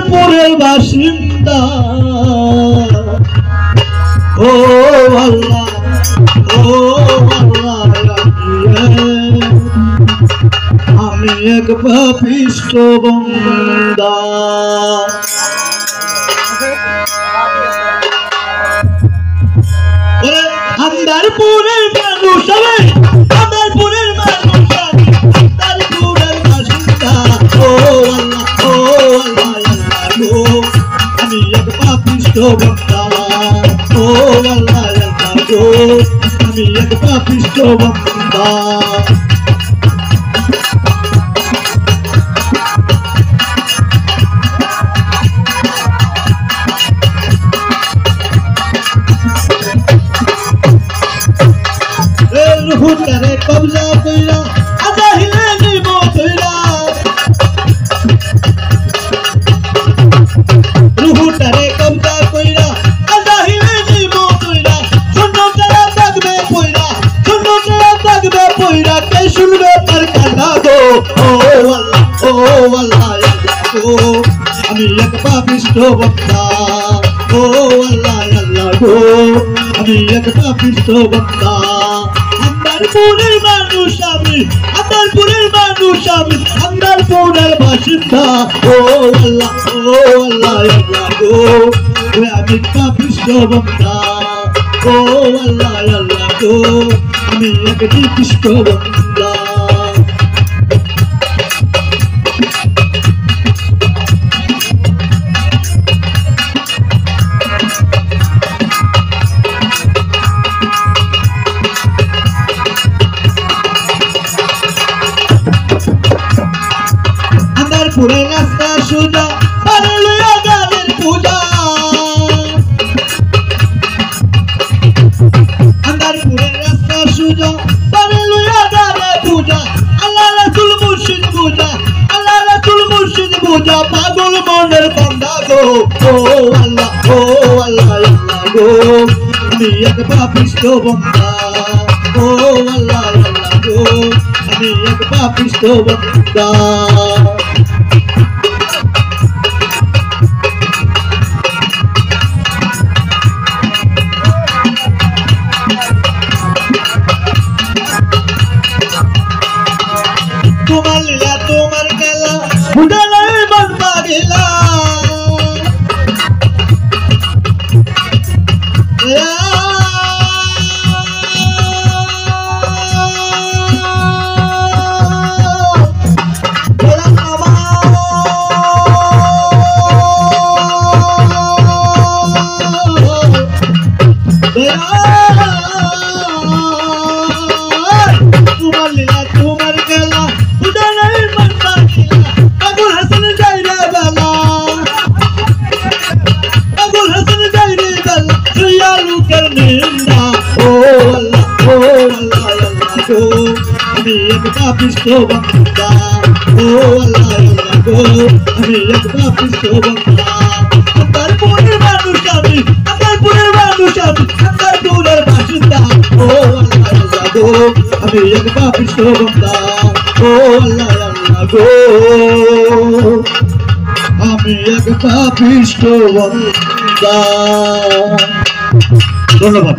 আন্দারপুরের বাসিন্দা ও আল্লাহ আমি এক পাপিষ্ঠ বান্দা আন্দারপুরের মানুষ আন্দারপুরের মানুষ আন্দারপুরের বাসিন্দা ও আল্লাহ আমি এক পাপিষ্ঠ বান্দা ও আল্লাহ আমি এক পাপিষ্ঠ বান্দা হুটারে কবজা কইরা আজাহিলে নিব কইরা হুটারে কবজা কইরা আজাহিলে নিব কইরা ছোটরা থাকবে পয়রা থাকবে পয়রা কে শুনবে তার কান্না গো ও আল্লাহ গো আমি এক পাপিষ্ঠ বান্দা ও আল্লাহ গো আমি এক পাপিষ্ঠ বান্দা আন্দারপুরের মানুষ আমি আন্দারপুরের মানুষ আমি আন্দারপুরের বাসিন্দা ও আল্লাহ গো আমি পাপিষ্ঠ বান্দা ও আল্লাহ গো আমি এক নিকৃষ্ট বান্দা পুরে রাস্তা সোজা পারে লইয়া গানের পূজা আন্দারপুরের রাস্তা সোজা পারে লইয়া গানের পূজা আল্লাহ রাসূল মুর্শিদ পূজা আল্লাহ রাসূল মুর্শিদ পূজা পাগল মনের বান্দা গো ও আল্লাহ গো আমি এক পাপিষ্ঠ বান্দা ও আল্লাহ গো আমি এক পাপিষ্ঠ বান্দা তোমার লীলা তোমার খেলা বুঝালে বান্দা গেলা তোমার লীলা তোমার খেলা আমি এক পাপিষ্ঠ বান্দা ও আল্লাহ গো আমি এক পাপিষ্ঠ বান্দা আন্দারপুরের মানুষ আমি আন্দারপুরের মানুষ আমি আন্দারপুরের বাসিন্দা ও আল্লাহ গো আমি এক পাপিষ্ঠ বান্দা ও আল্লাহ গো আমি এক পাপিষ্ঠ বান্দা। ধন্যবাদ।